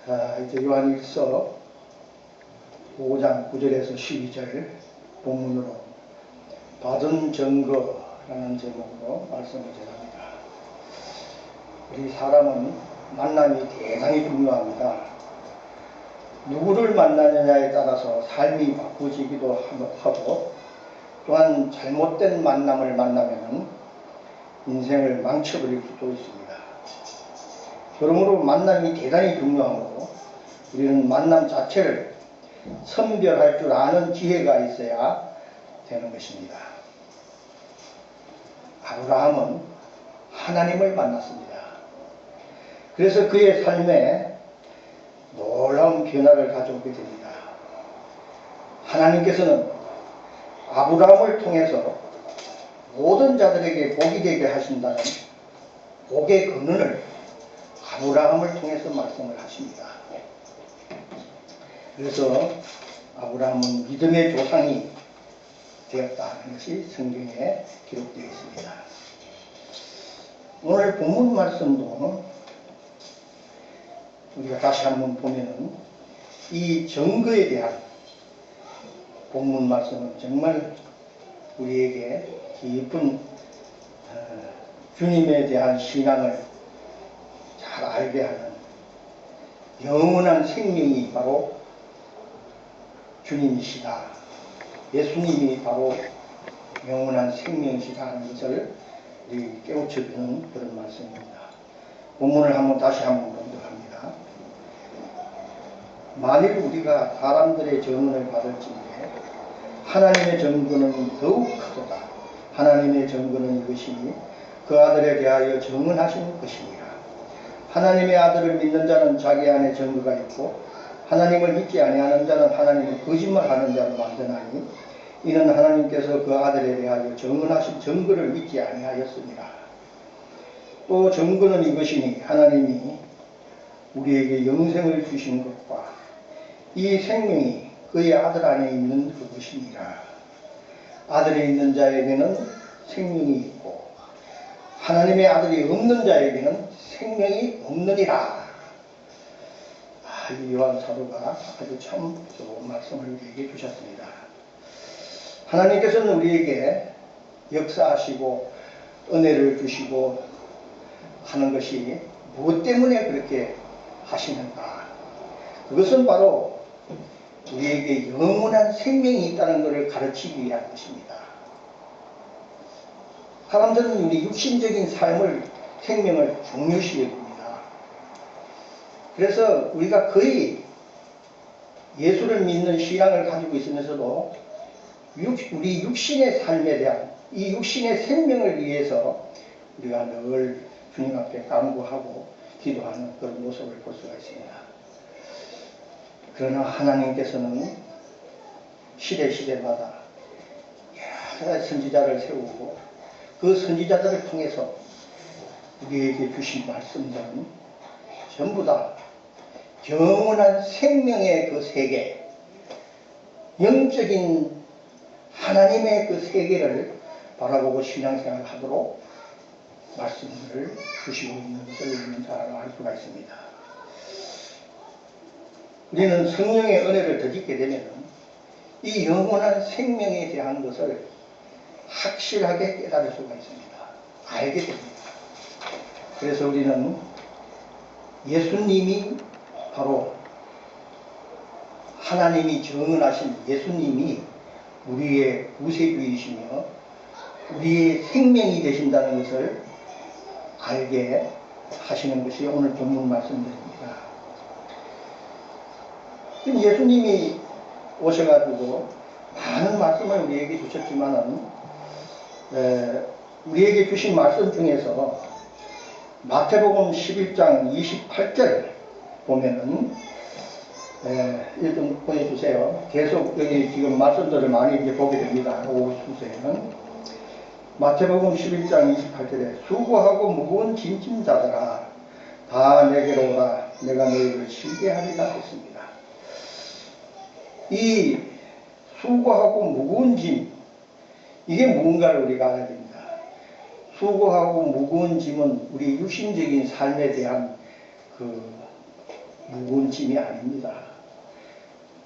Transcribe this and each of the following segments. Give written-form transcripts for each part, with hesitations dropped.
이제 요한일서 5장 9절에서 12절 본문으로 받은 증거라는 제목으로 말씀을 전합니다. 우리 사람은 만남이 대단히 중요합니다. 누구를 만나느냐에 따라서 삶이 바꾸지기도 하고, 또한 잘못된 만남을 만나면 인생을 망쳐버릴 수도 있습니다. 그러므로 만남이 대단히 중요하고, 우리는 만남 자체를 선별할 줄 아는 지혜가 있어야 되는 것입니다. 아브라함은 하나님을 만났습니다. 그래서 그의 삶에 놀라운 변화를 가져오게 됩니다. 하나님께서는 아브라함을 통해서 모든 자들에게 복이 되게 하신다는 복의 근원을 아브라함을 통해서 말씀을 하십니다. 그래서 아브라함은 믿음의 조상이 되었다는 것이 성경에 기록되어 있습니다. 오늘 본문 말씀도 우리가 다시 한번 보면은 이 증거에 대한 본문 말씀은 정말 우리에게 깊은 주님에 대한 신앙을 잘 알게 하는 영원한 생명이 바로 주님이시다, 예수님이 바로 영원한 생명이시다 하는 것을 우리 깨우쳐주는 그런 말씀입니다. 본문을 다시 한번 공독합니다. 만일 우리가 사람들의 증언을 받을진대 하나님의 증거는 더욱 크도다. 하나님의 증거는 이것이니 그 아들에 대하여 증언하신 것이니라. 하나님의 아들을 믿는 자는 자기 안에 증거가 있고, 하나님을 믿지 아니하는 자는 하나님을 거짓말하는 자로 만드나니, 이는 하나님께서 그 아들에 대하여 증언하신 증거를 믿지 아니하였습니다. 또 증거는 이것이니 하나님이 우리에게 영생을 주신 것과 이 생명이 그의 아들 안에 있는 그것이니라. 아들이 있는 자에게는 생명이 있고 하나님의 아들이 없는 자에게는 생명이 없느니라. 이 요한 사도가 아주 참 좋은 말씀을 우리에게 주셨습니다. 하나님께서는 우리에게 역사하시고 은혜를 주시고 하는 것이 무엇 때문에 그렇게 하시는가? 그것은 바로 우리에게 영원한 생명이 있다는 것을 가르치기 위한 것입니다. 사람들은 우리 육신적인 생명을 중요시 여깁니다. 그래서 우리가 거의 예수를 믿는 신앙을 가지고 있으면서도 우리 육신의 삶에 대한, 이 육신의 생명을 위해서 우리가 늘 주님 앞에 간구하고 기도하는 그런 모습을 볼 수가 있습니다. 그러나 하나님께서는 시대마다 여러 선지자를 세우고 그 선지자들을 통해서 우리에게 주신 말씀들은 전부 다 영원한 생명의 그 세계, 영적인 하나님의 그 세계를 바라보고 신앙생활을 하도록 말씀을 주시고 있는 것을 우리는 잘 알 수가 있습니다. 우리는 성령의 은혜를 더짓게 되면 이 영원한 생명에 대한 것을 확실하게 깨달을 수가 있습니다. 알게 됩니다. 그래서 우리는 예수님이 바로 하나님이 증언하신 예수님이 우리의 구세주이시며 우리의 생명이 되신다는 것을 알게 하시는 것이 오늘 본문 말씀드립니다. 예수님이 오셔가지고 많은 말씀을 우리에게 주셨지만은 우리에게 주신 말씀 중에서 마태복음 11장 28절 보면은 1등 보내주세요. 계속 여기 지금 말씀들을 많이 이제 보게 됩니다. 오후 순서에는 마태복음 11장 28절에 수고하고 무거운 짐진 자들아 다 내게로 오라 내가 너희를 쉬게 하리라 했습니다. 이 수고하고 무거운 짐, 이게 무언가를 우리가 알아야 됩니다. 수고하고 무거운 짐은 우리 육신적인 삶에 대한 그 무거운 짐이 아닙니다.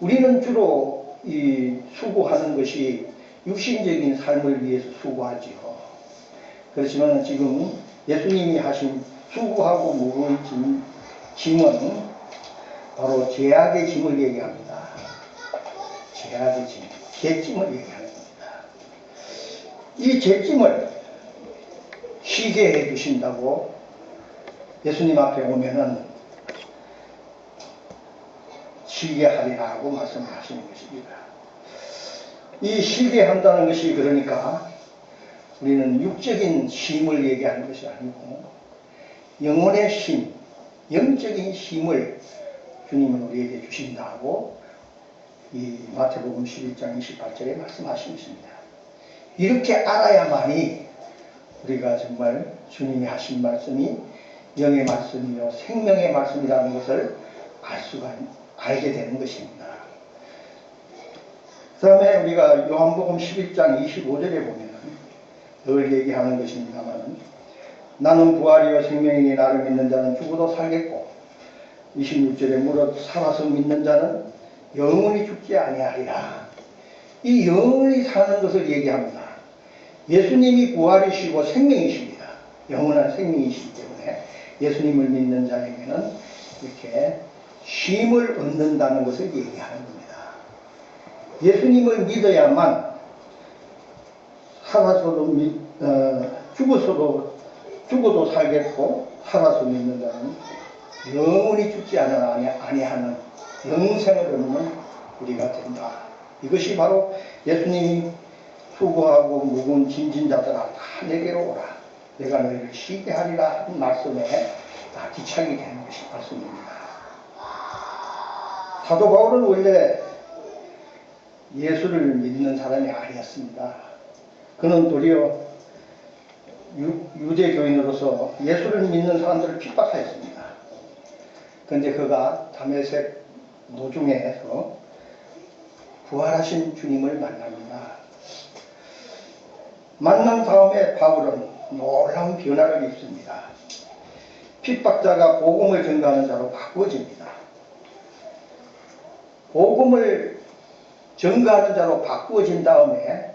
우리는 주로 이 수고하는 것이 육신적인 삶을 위해서 수고하지요. 그렇지만 지금 예수님이 하신 수고하고 무거운 짐은 바로 죄악의 짐을 얘기합니다. 죄악의 짐, 죄짐을 얘기하는 겁니다. 이 죄짐을 쉬게 해주신다고 예수님 앞에 오면은 쉬게 하리라고 말씀하시는 것입니다. 이 쉬게 한다는 것이 그러니까 우리는 육적인 쉼을 얘기하는 것이 아니고 영혼의 쉼, 영적인 쉼을 주님은 우리에게 주신다고 이 마태복음 11장 28절에 말씀하신 것입니다. 이렇게 알아야만이 우리가 정말 주님이 하신 말씀이 영의 말씀이요 생명의 말씀이라는 것을 알게 되는 것입니다. 그 다음에 우리가 요한복음 11장 25절에 보면 늘 얘기하는 것입니다만 나는 부활이요 생명이니 나를 믿는 자는 죽어도 살겠고 26절에 무릇 살아서 믿는 자는 영원히 죽지 아니하리라. 이 영원히 사는 것을 얘기합니다. 예수님이 부활이시고 생명이십니다. 영원한 생명이시기 때문에 예수님을 믿는 자에게는 이렇게 쉼을 얻는다는 것을 얘기하는 겁니다. 예수님을 믿어야만 살아서도 죽어도 살겠고 살아서 믿는 자는 영원히 죽지 아니하는 영생을 얻는 우리가 된다. 이것이 바로 예수님이 수고하고 무거운 짐진 자들아 다 내게로 오라. 내가 너희를 쉬게 하리라 하는 말씀에 다 기착이 되는 것이 말씀입니다. 사도 바울은 원래 예수를 믿는 사람이 아니었습니다. 그는 도리어 유대교인으로서 예수를 믿는 사람들을 핍박하였습니다. 그런데 그가 다메섹 노중에서 부활하신 주님을 만납니다. 만난 다음에 바울은 놀라운 변화를 입습니다. 핍박자가 복음을 전가하는 자로 바꾸어집니다. 복음을 전가하는 자로 바꾸어진 다음에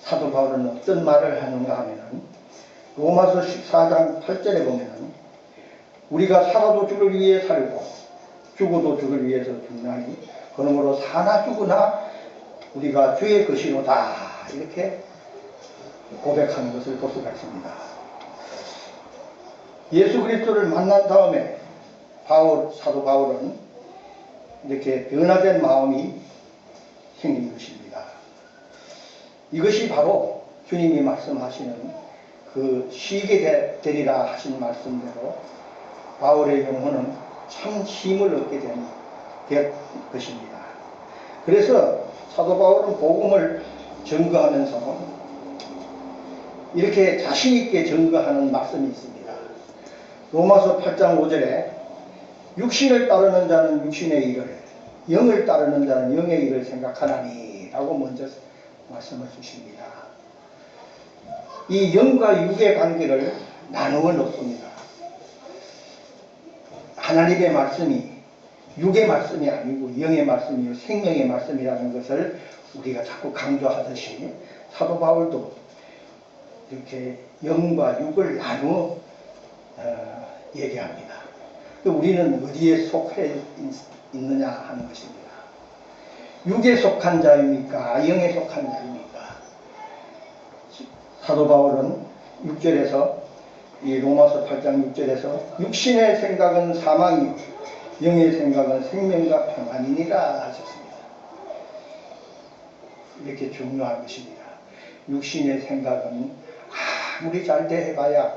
사도 바울은 어떤 말을 하는가 하면은 로마서 14장 8절에 보면은 우리가 살아도 주를 위해 살고 죽어도 주를 위해서 죽나니 그러므로 사나 죽으나 우리가 주의 것이로다 이렇게 고백하는 것을 볼 수가 있습니다. 예수 그리스도를 만난 다음에 사도 바울은 이렇게 변화된 마음이 생긴 것입니다. 이것이 바로 주님이 말씀하시는 그 쉬게 되리라 하신 말씀대로 바울의 영혼은 참 힘을 얻게 된 것입니다. 그래서 사도 바울은 복음을 전거하면서 이렇게 자신있게 전거하는 말씀이 있습니다. 로마서 8장 5절에 육신을 따르는 자는 육신의 일을 영을 따르는 자는 영의 일을 생각하나니 라고 먼저 말씀을 주십니다. 이 영과 육의 관계를 나누어 놓습니다. 하나님의 말씀이 육의 말씀이 아니고 영의 말씀이요 생명의 말씀이라는 것을 우리가 자꾸 강조하듯이 사도 바울도 이렇게 영과 육을 나누어 얘기합니다. 우리는 어디에 속해 있느냐 하는 것입니다. 육에 속한 자입니까? 영에 속한 자입니까? 사도 바울은 6절에서 이 로마서 8장 6절에서 육신의 생각은 사망이요 영의 생각은 생명과 평안이니라 하셨습니다. 이렇게 중요한 것입니다. 육신의 생각은 아무리 잘 대해봐야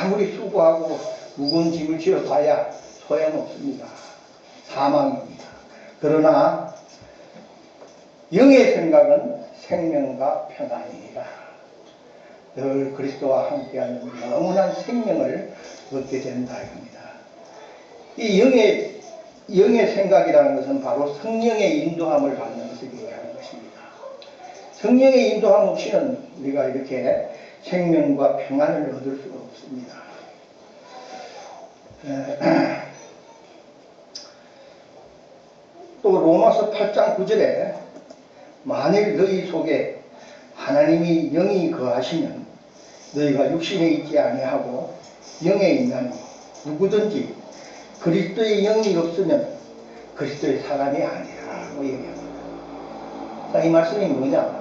아무리 수고하고 무거운 짐을 지어봐야 소용없습니다. 사망입니다. 그러나 영의 생각은 생명과 평안이니라. 늘 그리스도와 함께하는 영원한 생명을 얻게 된다 이겁니다. 이 영의 생각이라는 것은 바로 성령의 인도함을 받는 것을 얘기하는 것입니다. 성령의 인도함 없이는 우리가 이렇게 생명과 평안을 얻을 수가 없습니다. 또 로마서 8장 9절에 만일 너희 속에 하나님이 영이 거하시면 너희가 육신에 있지 아니하고 영에 있나니 누구든지 그리스도의 영이 없으면 그리스도의 사람이 아니라고 얘기합니다. 자, 이 말씀이 뭐냐?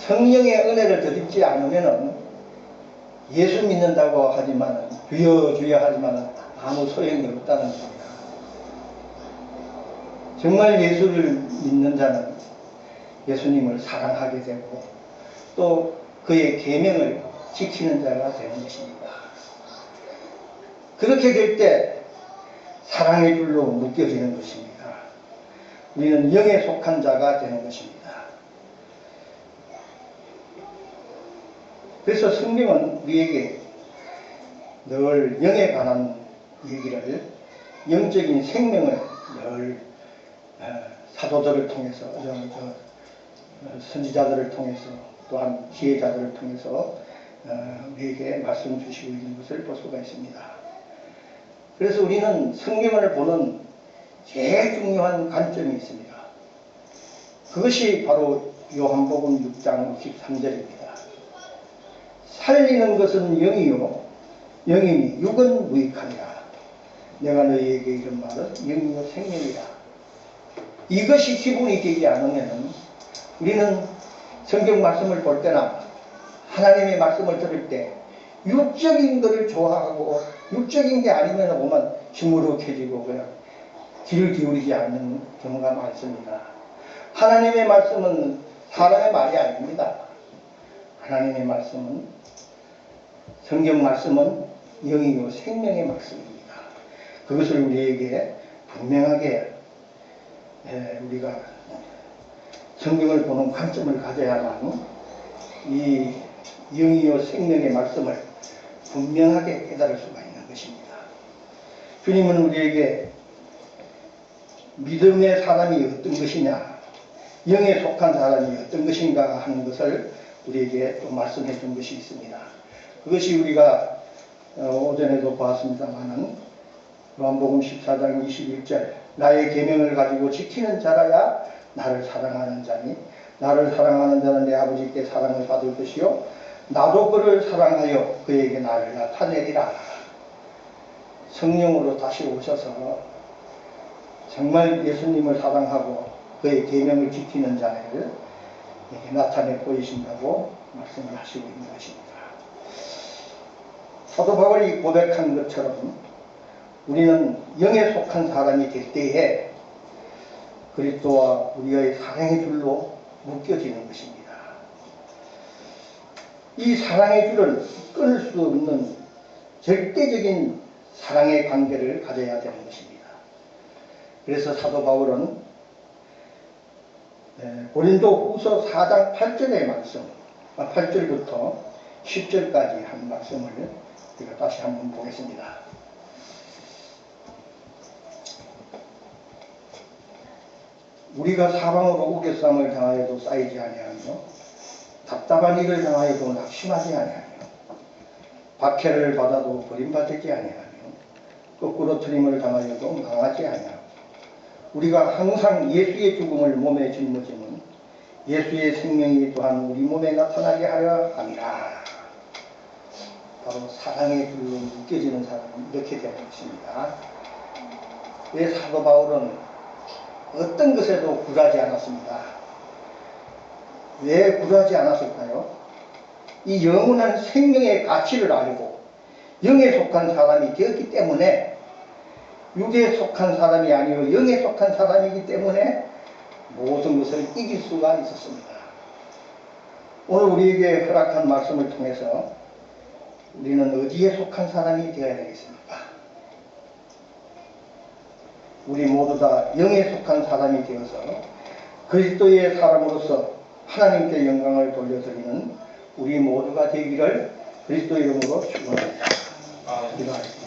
성령의 은혜를 드리지 않으면 예수 믿는다고 하지만 주여 주여 하지만 아무 소용이 없다는 겁니다. 정말 예수를 믿는 자는 예수님을 사랑하게 되고 또 그의 계명을 지키는 자가 되는 것입니다. 그렇게 될 때 사랑의 줄로 묶여지는 것입니다. 우리는 영에 속한 자가 되는 것입니다. 그래서 성경은 우리에게 늘 영에 관한 얘기를, 영적인 생명을 늘 사도들을 통해서, 선지자들을 통해서, 또한 지혜자들을 통해서 우리에게 말씀 주시고 있는 것을 볼 수가 있습니다. 그래서 우리는 성경을 보는 제일 중요한 관점이 있습니다. 그것이 바로 요한복음 6장 63절입니다. 살리는 것은 영이요 영이니 육은 무익하니라. 내가 너희에게 이런 말은 영이요 생명이라. 이것이 기본이 되지 않으면 우리는 성경 말씀을 볼 때나 하나님의 말씀을 들을 때 육적인 것을 좋아하고 육적인 게 아니면 보면 시무룩해지고 그냥 귀를 기울이지 않는 경우가 많습니다. 하나님의 말씀은 사람의 말이 아닙니다. 하나님의 말씀은, 성경 말씀은 영이요 생명의 말씀입니다. 그것을 우리에게 분명하게 우리가 성경을 보는 관점을 가져야만 이 영이요 생명의 말씀을 분명하게 깨달을 수가 있는 것입니다. 주님은 우리에게 믿음의 사람이 어떤 것이냐, 영에 속한 사람이 어떤 것인가 하는 것을 우리에게 또 말씀해 준 것이 있습니다. 그것이 우리가 오전에도 보았습니다마는 요한복음 14장 21절, 나의 계명을 가지고 지키는 자라야 나를 사랑하는 자니 나를 사랑하는 자는 내 아버지께 사랑을 받을 것이요 나도 그를 사랑하여 그에게 나를 나타내리라. 성령으로 다시 오셔서 정말 예수님을 사랑하고 그의 계명을 지키는 자를 나타내 보이신다고 말씀을 하시고 있는 것입니다. 사도 바울이 고백한 것처럼 우리는 영에 속한 사람이 될 때에 그리스도와 우리의 사랑의 줄로 묶여지는 것입니다. 이 사랑의 줄을 끊을 수 없는 절대적인 사랑의 관계를 가져야 되는 것입니다. 그래서 사도 바울은 고린도 후서 4장 8절의 말씀, 8절부터 10절까지 한 말씀을 우리가 다시 한번 보겠습니다. 우리가 사방으로 우겨쌈을 당하여도 쌓이지 아니하며 답답한 일을 당하여도 낙심하지 아니하며 박해를 받아도 버림받지 아니하며 거꾸로 트림을 당하여도 망하지 아니하고 우리가 항상 예수의 죽음을 몸에 짊어지면 예수의 생명이 또한 우리 몸에 나타나게 하려 함이라. 바로 사랑의 줄로 묶여지는 사람은 이렇게 되는 것입니다. 왜 사도 바울은 어떤 것에도 굴하지 않았습니다. 왜 굴하지 않았을까요? 이 영원한 생명의 가치를 알고 영에 속한 사람이 되었기 때문에, 육에 속한 사람이 아니고 영에 속한 사람이기 때문에 모든 것을 이길 수가 있었습니다. 오늘 우리에게 허락한 말씀을 통해서 우리는 어디에 속한 사람이 되어야 되겠습니까? 우리 모두 다 영에 속한 사람이 되어서 그리스도의 사람으로서 하나님께 영광을 돌려드리는 우리 모두가 되기를 그리스도의 이름으로 축원합니다. 기도하겠습니다.